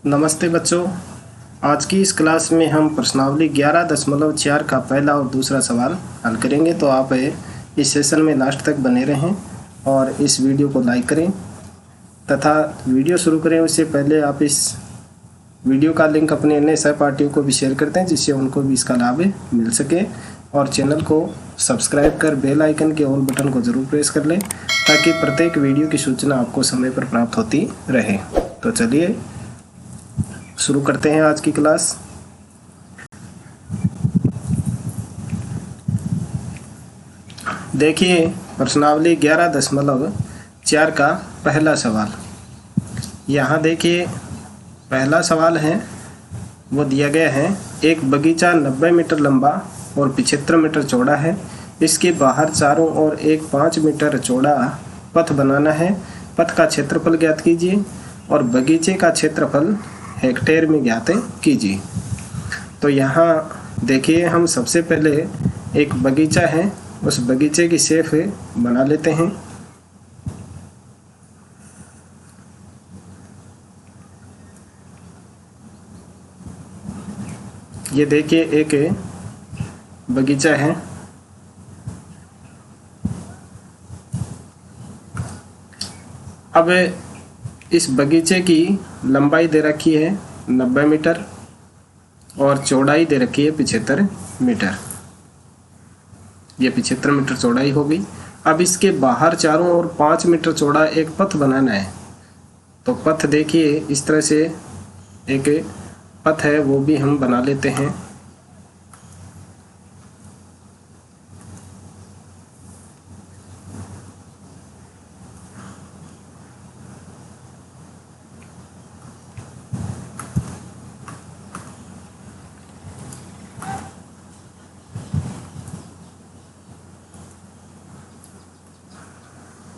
नमस्ते बच्चों। आज की इस क्लास में हम प्रश्नावली 11.4 का पहला और दूसरा सवाल हल करेंगे। तो आप इस सेशन में लास्ट तक बने रहें और इस वीडियो को लाइक करें तथा वीडियो शुरू करें उससे पहले आप इस वीडियो का लिंक अपने अन्य सहपाठियों को भी शेयर करते हैं जिससे उनको भी इसका लाभ मिल सके। और चैनल को सब्सक्राइब कर बेल आइकन के ऑल बटन को ज़रूर प्रेस कर लें ताकि प्रत्येक वीडियो की सूचना आपको समय पर प्राप्त होती रहे। तो चलिए शुरू करते हैं आज की क्लास। देखिए प्रश्नावली 11.4 का पहला सवाल। यहाँ देखिए पहला सवाल है वो दिया गया है, एक बगीचा 90 मीटर लंबा और 75 मीटर चौड़ा है। इसके बाहर चारों ओर एक 5 मीटर चौड़ा पथ बनाना है। पथ का क्षेत्रफल ज्ञात कीजिए और बगीचे का क्षेत्रफल हेक्टेयर में ज्ञात कीजिए। तो यहाँ देखिए हम सबसे पहले एक बगीचा है उस बगीचे की शेप बना लेते हैं। ये देखिए एक बगीचा है। अब इस बगीचे की लंबाई दे रखी है 90 मीटर और चौड़ाई दे रखी है 75 मीटर। ये 75 मीटर चौड़ाई होगी। अब इसके बाहर चारों ओर 5 मीटर चौड़ा एक पथ बनाना है। तो पथ देखिए इस तरह से एक पथ है वो भी हम बना लेते हैं।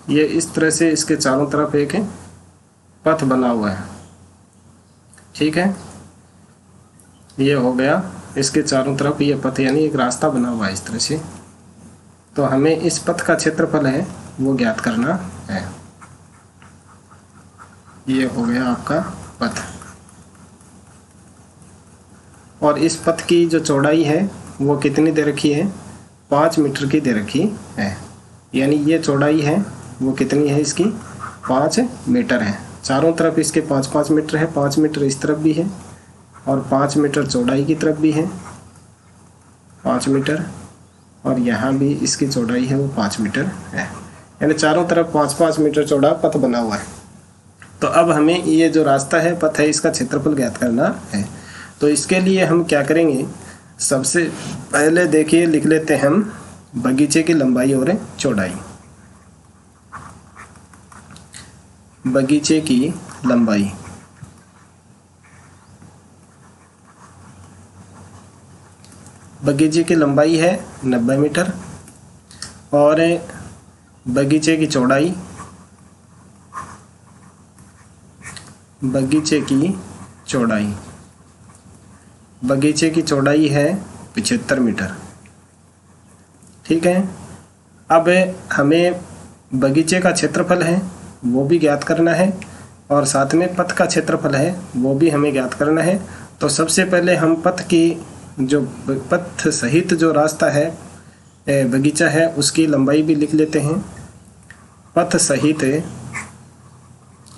ये इस तरह से इसके चारों तरफ एक पथ बना हुआ है। ठीक है, ये हो गया इसके चारों तरफ ये पथ यानी एक रास्ता बना हुआ है इस तरह से। तो हमें इस पथ का क्षेत्रफल है वो ज्ञात करना है। ये हो गया आपका पथ और इस पथ की जो चौड़ाई है वो कितनी दे रखी है, 5 मीटर की दे रखी है। यानी ये चौड़ाई है वो कितनी है इसकी, 5 मीटर है। चारों तरफ इसके 5-5 मीटर है, 5 मीटर इस तरफ भी है और 5 मीटर चौड़ाई की तरफ भी है 5 मीटर, और यहाँ भी इसकी चौड़ाई है वो 5 मीटर है। यानी चारों तरफ 5-5 मीटर चौड़ा पथ बना हुआ है। तो अब हमें ये जो रास्ता है पथ है इसका क्षेत्रफल ज्ञात करना है। तो इसके लिए हम क्या करेंगे, सबसे पहले देखिए लिख लेते हैं हम बगीचे की लंबाई और चौड़ाई। बगीचे की लंबाई बगीचे की लंबाई है 90 मीटर और बगीचे की चौड़ाई बगीचे की चौड़ाई है 75 मीटर। ठीक है, अब हमें बगीचे का क्षेत्रफल है वो भी ज्ञात करना है और साथ में पथ का क्षेत्रफल है वो भी हमें ज्ञात करना है। तो सबसे पहले हम पथ सहित जो रास्ता है बगीचा है उसकी लंबाई भी लिख लेते हैं। पथ सहित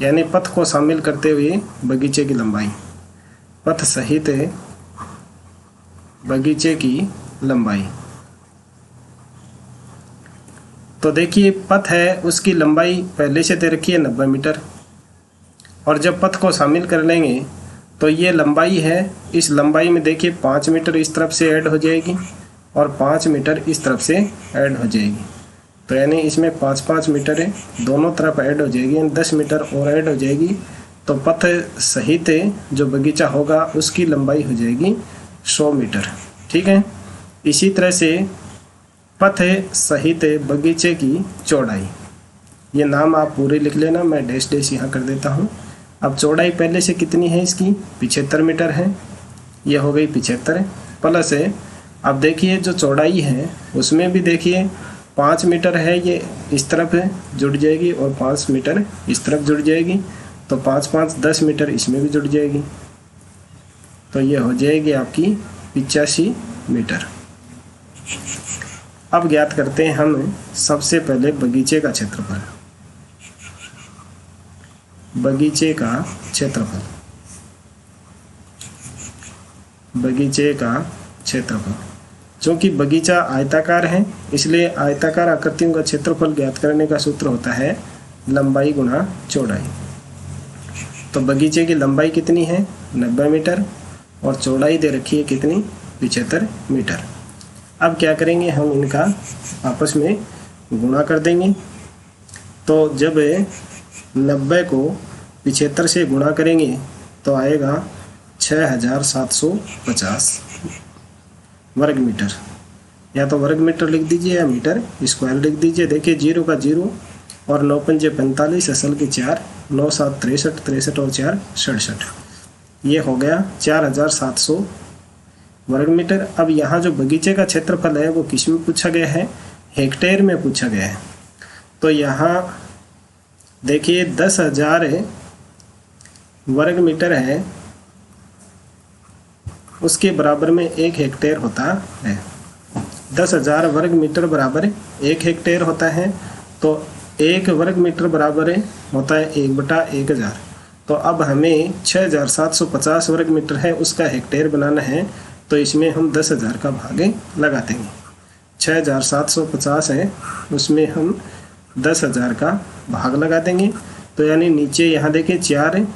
यानी पथ को शामिल करते हुए बगीचे की लंबाई, पथ सहित बगीचे की लंबाई। तो देखिए पथ है उसकी लंबाई पहले से दे रखी है 90 मीटर और जब पथ को शामिल कर लेंगे तो ये लंबाई है, इस लंबाई में देखिए 5 मीटर इस तरफ से ऐड हो जाएगी और 5 मीटर इस तरफ से ऐड हो जाएगी। तो यानी इसमें 5-5 मीटर है दोनों तरफ ऐड हो जाएगी, यानी 10 मीटर और ऐड हो जाएगी। तो पथ सहित जो बगीचा होगा उसकी लंबाई हो जाएगी 100 मीटर। ठीक है, इसी तरह से पथ सहित बगीचे की चौड़ाई, ये नाम आप पूरे लिख लेना, मैं डैश डैश यहाँ कर देता हूँ। अब चौड़ाई पहले से कितनी है इसकी, 75 मीटर है। ये हो गई 75 प्लस है। अब देखिए जो चौड़ाई है उसमें भी देखिए 5 मीटर है, ये इस तरफ जुड़ जाएगी और 5 मीटर इस तरफ जुड़ जाएगी। तो 5 5 10 मीटर इसमें भी जुड़ जाएगी, तो ये हो जाएगी आपकी 85 मीटर। अब ज्ञात करते हैं हम सबसे पहले बगीचे का क्षेत्रफल। बगीचे का क्षेत्रफल, बगीचे का क्षेत्रफल। चूँकि बगीचा आयताकार है इसलिए आयताकार आकृतियों का क्षेत्रफल ज्ञात करने का सूत्र होता है लंबाई गुणा चौड़ाई। तो बगीचे की लंबाई कितनी है 90 मीटर और चौड़ाई दे रखी है कितनी 75 मीटर। अब क्या करेंगे हम इनका आपस में गुणा कर देंगे। तो जब 90 को 75 से गुणा करेंगे तो आएगा 6750 वर्ग मीटर। या तो वर्ग मीटर लिख दीजिए या मीटर स्क्वायर लिख दीजिए। देखिए 0 का 0 और 9 पंजे 45, असल के 4, 9 7 63, 63 और 4 67। ये हो गया 4700 वर्ग मीटर। अब यहाँ जो बगीचे का क्षेत्रफल है वो किस में पूछा गया है, हेक्टेयर में पूछा गया है। तो यहाँ देखिए 10,000 वर्ग मीटर है, उसके बराबर में 1 हेक्टेयर होता है। 10,000 वर्ग मीटर बराबर 1 हेक्टेयर होता है। तो 1 वर्ग मीटर बराबर होता है 1/1000। तो अब हमें 6750 वर्ग मीटर है उसका हेक्टेयर बनाना है, तो इसमें हम 10,000 का भाग लगा देंगे। 6750 है उसमें हम 10,000 का भाग लगा देंगे। तो यानी नीचे यहाँ देखिए 4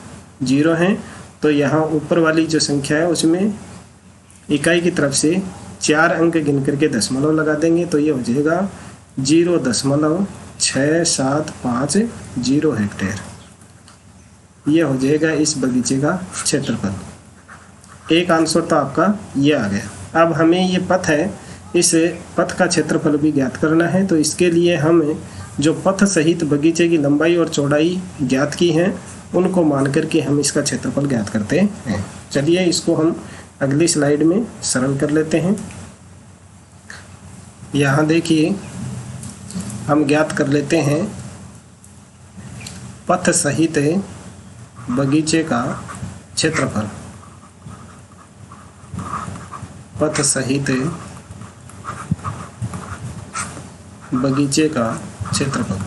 0 हैं, तो यहाँ ऊपर वाली जो संख्या है उसमें इकाई की तरफ से 4 अंक गिन करके दशमलव लगा देंगे। तो ये हो जाएगा 0.6750 हेक्टेयर। ये हो जाएगा इस बगीचे का क्षेत्रफल। एक आंसर तो आपका ये आ गया। अब हमें ये पथ है, इस पथ का क्षेत्रफल भी ज्ञात करना है। तो इसके लिए हम जो पथ सहित बगीचे की लंबाई और चौड़ाई ज्ञात की हैं उनको मान करके हम इसका क्षेत्रफल ज्ञात करते हैं। चलिए इसको हम अगली स्लाइड में सरल कर लेते हैं। यहाँ देखिए हम ज्ञात कर लेते हैं पथ सहित बगीचे का क्षेत्रफल। पथ सहित बगीचे का क्षेत्रफल।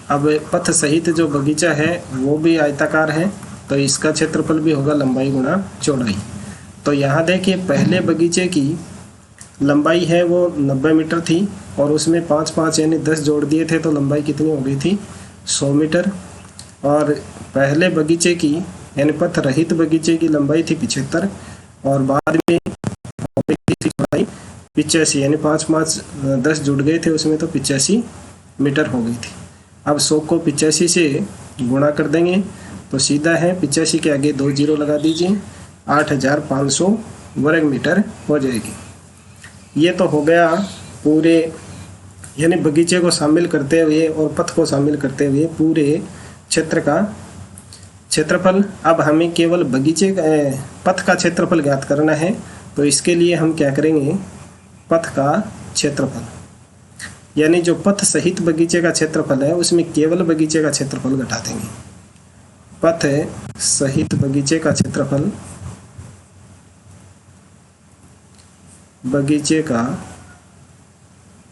अब पथ सहित जो बगीचा है वो भी आयताकार है, तो इसका क्षेत्रफल भी होगा लंबाई गुणा चौड़ाई। तो यहाँ देखिए पहले बगीचे की लंबाई है वो 90 मीटर थी और उसमें 5 5 यानी 10 जोड़ दिए थे, तो लंबाई कितनी हो गई थी 100 मीटर। और पहले बगीचे की यानी पथ रहित बगीचे की लंबाई थी 75 और बाद में चौड़ाई 85 यानी 5 5 10 जुड़ गए थे उसमें, तो 85 मीटर हो गई थी। अब 100 को 85 से गुणा कर देंगे तो सीधा है 85 के आगे 2 0 लगा दीजिए, 8500 वर्ग मीटर हो जाएगी। ये तो हो गया पूरे यानी बगीचे को शामिल करते हुए और पथ को शामिल करते हुए पूरे क्षेत्र का क्षेत्रफल। अब हमें केवल बगीचे का पथ का क्षेत्रफल ज्ञात करना है, तो इसके लिए हम क्या करेंगे, पथ का क्षेत्रफल यानी जो पथ सहित बगीचे का क्षेत्रफल है उसमें केवल बगीचे का क्षेत्रफल घटा देंगे। पथ सहित बगीचे का क्षेत्रफल, बगीचे का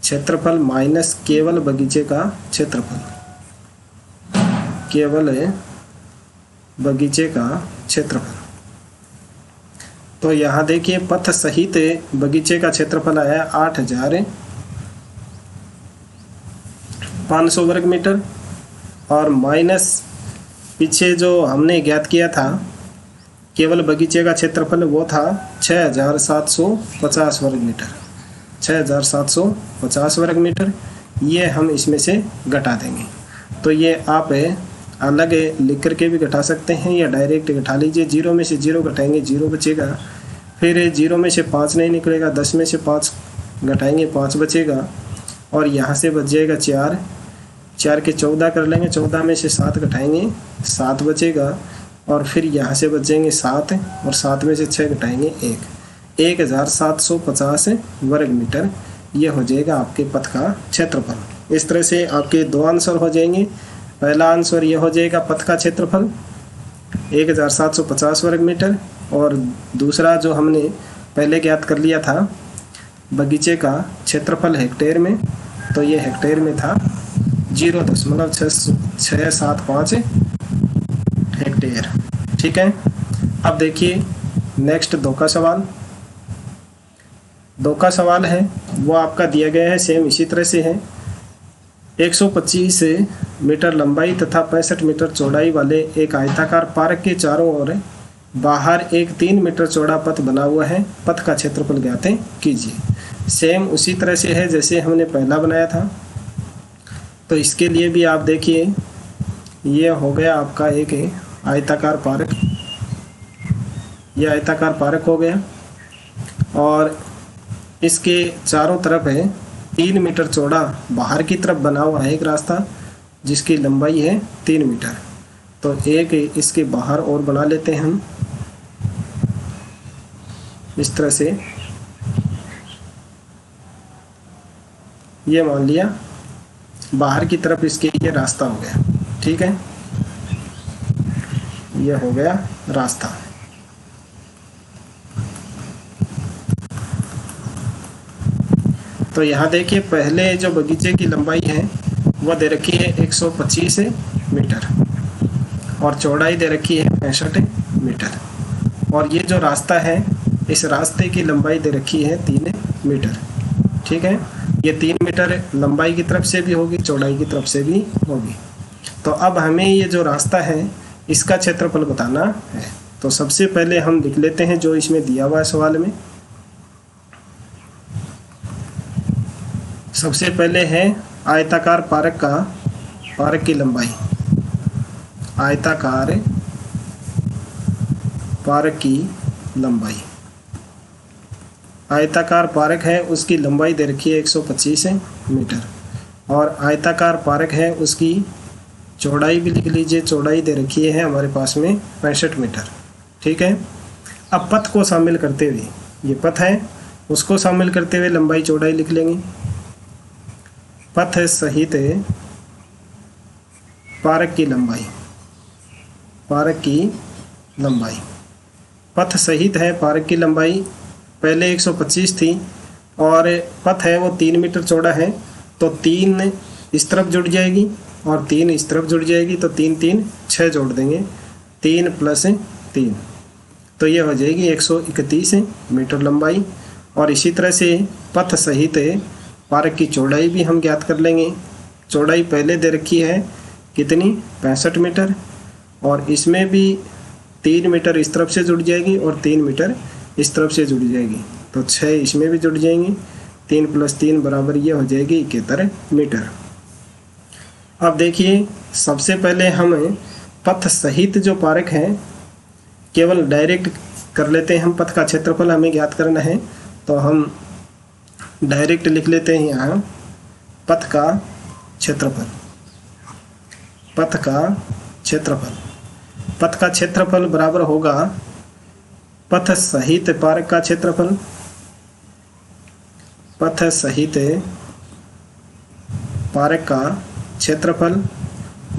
क्षेत्रफल माइनस केवल बगीचे का क्षेत्रफल, केवल बगीचे का क्षेत्रफल। तो यहाँ देखिए पथ सहित बगीचे का क्षेत्रफल आया 8500 वर्ग मीटर और माइनस पीछे जो हमने ज्ञात किया था केवल बगीचे का क्षेत्रफल वो था 6750 वर्ग मीटर, 6750 वर्ग मीटर। ये हम इसमें से घटा देंगे। तो ये आप अलग लिख करके भी घटा सकते हैं या डायरेक्ट घटा लीजिए। 0 में से 0 घटाएंगे 0 बचेगा, फिर 0 में से 5 नहीं निकलेगा, 10 में से 5 घटाएंगे 5 बचेगा और यहाँ से बच जाएगा 4, 4 के 14 कर लेंगे, 14 में से 7 घटाएंगे 7 बचेगा और फिर यहाँ से बच जाएंगे 7 और 7 में से 6 घटाएंगे 1, 1750 वर्ग मीटर। ये हो जाएगा आपके पथ का क्षेत्रफल। इस तरह से आपके 2 आंसर हो जाएंगे। पहला आंसर ये हो जाएगा पथ का क्षेत्रफल 1750 वर्ग मीटर, और दूसरा जो हमने पहले ज्ञात कर लिया था बगीचे का क्षेत्रफल हेक्टेयर में, तो ये हेक्टेयर में था 0.675 हेक्टेयर। ठीक है। अब देखिए नेक्स्ट दो का सवाल है, वो आपका दिया गया है, सेम इसी तरह से है। 125 मीटर लंबाई तथा 65 मीटर चौड़ाई वाले एक आयताकार पार्क के चारों ओर बाहर एक 3 मीटर चौड़ा पथ बना हुआ है, पथ का क्षेत्रफल ज्ञात कीजिए। सेम उसी तरह से है जैसे हमने पहला बनाया था। तो इसके लिए भी आप देखिए, ये हो गया आपका एक आयताकार पार्क, यह आयताकार पार्क हो गया, और इसके चारों तरफ है 3 मीटर चौड़ा बाहर की तरफ बना हुआ है एक रास्ता जिसकी लंबाई है 3 मीटर। तो एक इसके बाहर और बना लेते हैं हम इस तरह से, ये मान लिया बाहर की तरफ इसके ये रास्ता हो गया। ठीक है, ये हो गया रास्ता। तो यहाँ देखिए पहले जो बगीचे की लंबाई है वह दे रखी है 125 मीटर और चौड़ाई दे रखी है 65 मीटर, और ये जो रास्ता है इस रास्ते की लंबाई दे रखी है 3 मीटर। ठीक है, ये 3 मीटर लंबाई की तरफ से भी होगी, चौड़ाई की तरफ से भी होगी। तो अब हमें ये जो रास्ता है इसका क्षेत्रफल बताना है। तो सबसे पहले हम लिख लेते हैं जो इसमें दिया हुआ है सवाल में। सबसे पहले है आयताकार पार्क की लंबाई, आयताकार पार्क की लंबाई। आयताकार पार्क है उसकी लंबाई दे रखी है 125 मीटर, और आयताकार पार्क है उसकी चौड़ाई भी लिख लीजिए, चौड़ाई दे रखी है हमारे पास में 65 मीटर। ठीक है, अब पथ को शामिल करते हुए, ये पथ है उसको शामिल करते हुए लंबाई चौड़ाई लिख लेंगे। पथ सहित पार्क की लंबाई, पार्क की लंबाई, पथ सहित है पार्क की लंबाई पहले 125 थी और पथ है वो 3 मीटर चौड़ा है, तो 3 इस तरफ जुड़ जाएगी और 3 इस तरफ जुड़ जाएगी, तो 3 3 6 जोड़ देंगे, 3 + 3, तो ये हो जाएगी 131 मीटर लंबाई। और इसी तरह से पथ सहित पार्क की चौड़ाई भी हम ज्ञात कर लेंगे। चौड़ाई पहले दे रखी है कितनी, 65 मीटर, और इसमें भी 3 मीटर इस तरफ से जुड़ जाएगी और 3 मीटर इस तरफ से जुड़ जाएगी, तो 6 इसमें भी जुड़ जाएंगी, 3 + 3 बराबर ये हो जाएगी 71 मीटर। अब देखिए सबसे पहले हम पथ सहित जो पार्क है केवल डायरेक्ट कर लेते हैं, हम पथ का क्षेत्रफल हमें ज्ञात करना है, तो हम डायरेक्ट लिख लेते हैं यहाँ पथ का क्षेत्रफल। पथ का क्षेत्रफल, पथ का क्षेत्रफल बराबर होगा पथ सहित पार्क का क्षेत्रफल, पथ सहित पार्क का क्षेत्रफल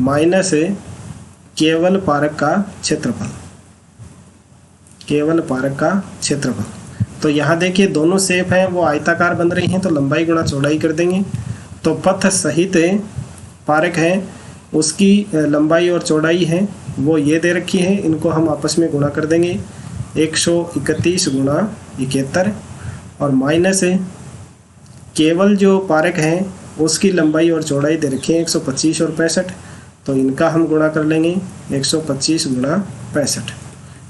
माइनस केवल पार्क का क्षेत्रफल, केवल पार्क का क्षेत्रफल। तो यहाँ देखिए दोनों शेप हैं वो आयताकार बन रही हैं, तो लंबाई गुणा चौड़ाई कर देंगे। तो पथ सहित पार्क है उसकी लंबाई और चौड़ाई है वो ये दे रखी है, इनको हम आपस में गुणा कर देंगे, 131 × 71, और माइनस केवल जो पार्क है उसकी लंबाई और चौड़ाई दे रखी है 125 और 65, तो इनका हम गुणा कर लेंगे 125 × 65।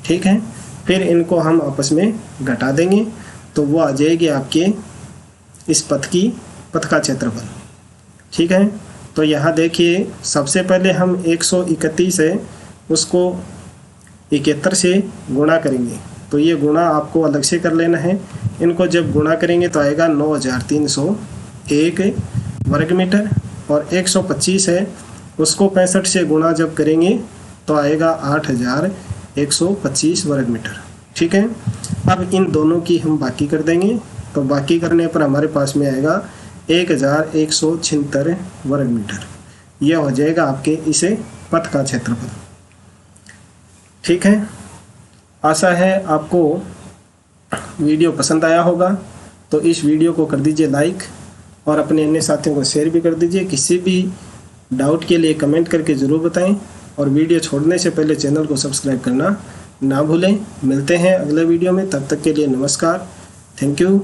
ठीक है, फिर इनको हम आपस में घटा देंगे, तो वो आ जाएगी आपके इस पथ का क्षेत्रफल। ठीक है, तो यहाँ देखिए सबसे पहले हम 131 है उसको 71 से गुणा करेंगे, तो ये गुणा आपको अलग से कर लेना है। इनको जब गुणा करेंगे तो आएगा 9301 वर्ग मीटर, और 125 है उसको 65 से गुणा जब करेंगे तो आएगा 8125 वर्ग मीटर। ठीक है, अब इन दोनों की हम बाकी कर देंगे, तो बाकी करने पर हमारे पास में आएगा 1176 वर्ग मीटर। यह हो जाएगा आपके इसे पथ का क्षेत्रफल। ठीक है, आशा है आपको वीडियो पसंद आया होगा। तो इस वीडियो को कर दीजिए लाइक और अपने अन्य साथियों को शेयर भी कर दीजिए। किसी भी डाउट के लिए कमेंट करके ज़रूर बताएं और वीडियो छोड़ने से पहले चैनल को सब्सक्राइब करना ना भूलें। मिलते हैं अगले वीडियो में, तब तक के लिए नमस्कार, थैंक यू।